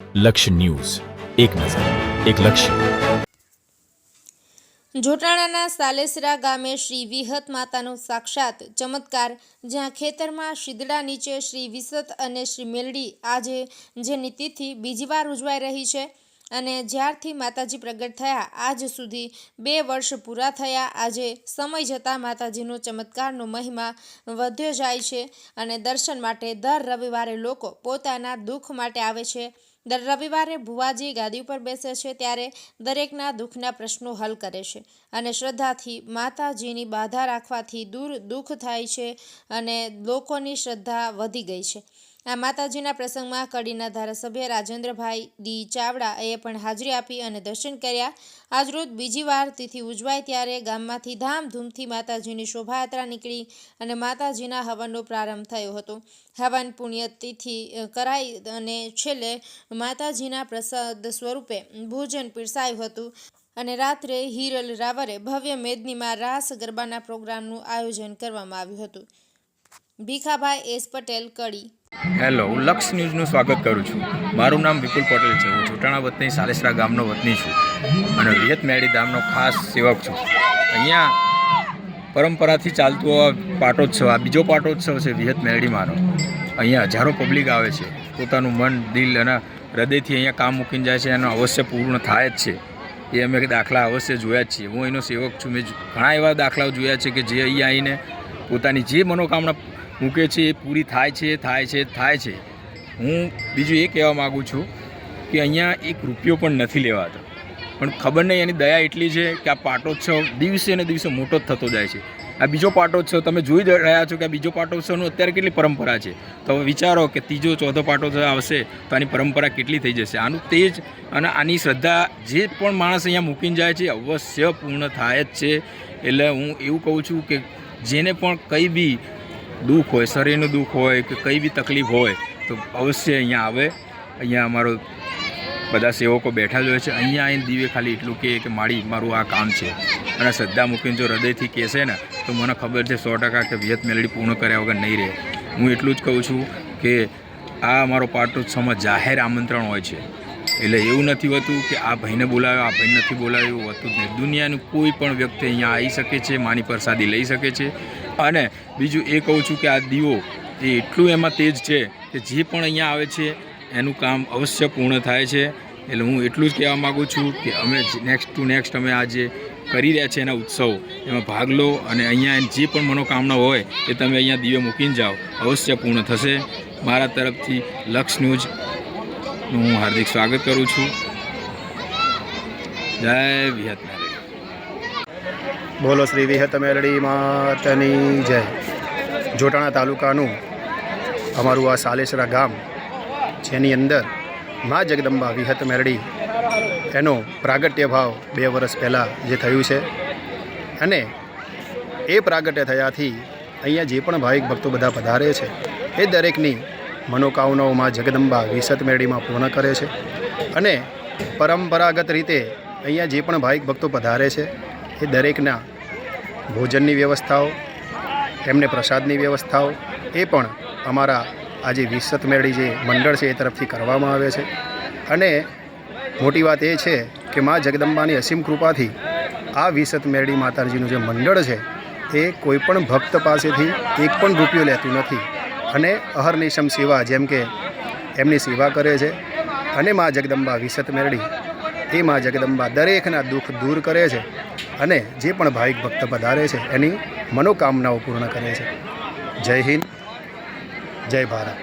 લક્ષ્ય ન્યૂઝ, એક નજર, એક લક્ષ્ય. જોટાણાના સાલેસરા ગામે શ્રી વિહત માતાનો સાક્ષાત ચમત્કાર, જ્યાં ખેતરમાં શીદડા નીચે શ્રી વિસત અને શ્રી મેલડી આજે જેની તિથિ બીજી વાર ઉજવાઈ રહી છે અને જ્યારથી માતાજી પ્રગટ થયા આજ સુધી 2 વર્ષ પૂરા થયા. આજે સમય જતાં માતાજીનો ચમત્કારનો મહિમા વધ્યો જાય છે અને દર્શન માટે દર રવિવારે લોકો પોતાના દુઃખ માટે આવે છે. દર રવિવારે ભુવાજી ગાદી ઉપર બેસે છે ત્યારે દરેકના દુઃખના પ્રશ્નો હલ કરે છે અને શ્રદ્ધાથી માતાજીની બાધા રાખવાથી દૂર દુઃખ થાય છે અને લોકોની શ્રદ્ધા વધી ગઈ છે. આ માતાજીના પ્રસંગમાં કડીના ધારાસભ્ય રાજેન્દ્રભાઈ ડી ચાવડાએ પણ હાજરી આપી અને દર્શન કર્યા. આજરોજ બીજી વાર તિથિ ઉજવાય ત્યારે ગામમાંથી ધામધૂમથી માતાજીની શોભાયાત્રા નીકળી અને માતાજીના હવનનો પ્રારંભ થયો હતો. હવન પુણ્યતિથિ કરાઈ અને છેલ્લે માતાજીના પ્રસાદ સ્વરૂપે ભોજન પીરસાયું હતું અને રાત્રે હિરલ રાવરે ભવ્ય મેદનીમાં રાસ ગરબાના પ્રોગ્રામનું આયોજન કરવામાં આવ્યું હતું. ભીખાભાઈ એસ પટેલ, કડી. હેલો, હું લક્ષ્ય ન્યૂઝનું સ્વાગત કરું છું. મારું નામ વિપુલ પટેલ છે. હું જોટાણા વતની સાલેસરા ગામનો વતની છું અને વિહત મેળી ધામનો ખાસ સેવક છું. અહીંયા પરંપરાથી ચાલતો આ પાટોત્સવ, આ બીજો પાટોત્સવ છે વિહત મેળીમાંનો. અહીંયા હજારો પબ્લિક આવે છે, પોતાનું મન, દિલ અને હૃદયથી અહીંયા કામ મૂકીને જાય છે. એનો અવશ્ય પૂર્ણ થાય જ છે. એ અમે દાખલા અવશ્ય જોયા જ છીએ. હું એનો સેવક છું. મેં ઘણા એવા દાખલાઓ જોયા છે કે જે અહીંયા આવીને પોતાની જે મનોકામના મૂકે છે એ પૂરી થાય છે. હું બીજું એ કહેવા માગું છું કે અહીંયા એક રૂપિયો પણ નથી લેવાતો, પણ ખબર નહીં એની દયા એટલી છે કે આ પાટોત્સવ દિવસે ને દિવસે મોટો જ થતો જાય છે. આ બીજો પાટોત્સવ તમે જોઈ રહ્યા છો કે આ બીજો પાટોત્સવનું અત્યારે કેટલી પરંપરા છે. તો હવે વિચારો કે ત્રીજો ચોથો પાટોત્સવ આવશે તો આની પરંપરા કેટલી થઈ જશે. આનું તેજ અને આની શ્રદ્ધા જે પણ માણસ અહીંયા મૂકીને જાય છે અવશ્ય પૂર્ણ થાય જ છે. એટલે હું એવું કહું છું કે જેને પણ કંઈ બી દુઃખ હોય, શરીરનું દુઃખ હોય કે કંઈ બી તકલીફ હોય તો અવશ્ય અહીંયા આવે. અહીંયા અમારો બધા સેવકો બેઠા જ હોય છે. અહીંયા આવીને દીવે ખાલી એટલું કે મારું આ કામ છે અને શ્રદ્ધા મૂકીને જો હૃદયથી કહેશે ને તો મને ખબર છે 100% કે વિહત મેલડી પૂર્ણ કર્યા વગર નહીં રહે. હું એટલું જ કહું છું કે આ અમારો પાટોત્સવમાં જાહેર આમંત્રણ હોય છે. એટલે એવું નથી હોતું કે આ ભાઈને બોલાવ્યો, આ ભાઈને નથી બોલાવ્યો, એવું હોતું જ નહીં. દુનિયાનું કોઈ પણ વ્યક્તિ અહીંયા આવી શકે છે, માની પ્રસાદી લઈ શકે છે. અને બીજું એ કહું છું કે આ દીવો એ એટલું એમાં તેજ છે કે જે પણ અહીંયા આવે છે એનું કામ અવશ્ય પૂર્ણ થાય છે. એટલે હું એટલું જ કહેવા માગું છું કે અમે નેક્સ્ટ ટુ નેક્સ્ટ અમે આજે કરી રહ્યા છીએ એના ઉત્સવ, એમાં ભાગ લો અને અહીંયા જે પણ મનોકામના હોય એ તમે અહીંયા દીવે મૂકીને જાઓ, અવશ્ય પૂર્ણ થશે. મારા તરફથી લક્ષ્ય ન્યૂઝનું હું હાર્દિક સ્વાગત કરું છું. જય વિહત મેલડી. બોલો શ્રી વિહત મેલડી માતાની જય. જોટાણા તાલુકાનું અમારું આ સાલેસરા ગામ, જેની અંદર મા જગદંબા વિહત મેલડી એનો પ્રાગટ્ય ભાવ 2 વર્ષ પહેલાં જે થયું છે અને એ પ્રાગટ્ય થયાથી અહીંયા જે પણ ભાવિક ભક્તો બધા પધારે છે એ દરેકની મનોકામનાઓ મા જગદંબા વિહત મેલડીમાં પૂર્ણ કરે છે. અને પરંપરાગત રીતે અહીંયા જે પણ ભાવિક ભક્તો પધારે છે એ દરેકના ભોજનની વ્યવસ્થાઓ, એમને પ્રસાદની વ્યવસ્થાઓ એ પણ અમારા આજે વિહત મેલડી જે મંડળ છે એ તરફથી કરવામાં આવે છે. અને મોટી વાત એ છે કે મા જગદંબાની અસીમ કૃપાથી આ વિહત મેલડી માતાજીનું જે મંડળ છે એ કોઈપણ ભક્ત પાસેથી એક પણ રૂપિયો લેતું નથી અને અહર્નિશમ સેવા, જેમ કે એમની સેવા કરે છે. અને મા જગદંબા વિહત મેલડી એ મા જગદંબા દરેકના દુઃખ દૂર કરે છે અને જે પણ ભાવિક ભક્ત પધારે છે એની મનોકામનાઓ પૂર્ણ કરે છે. જય હિન્દ, જય ભારત.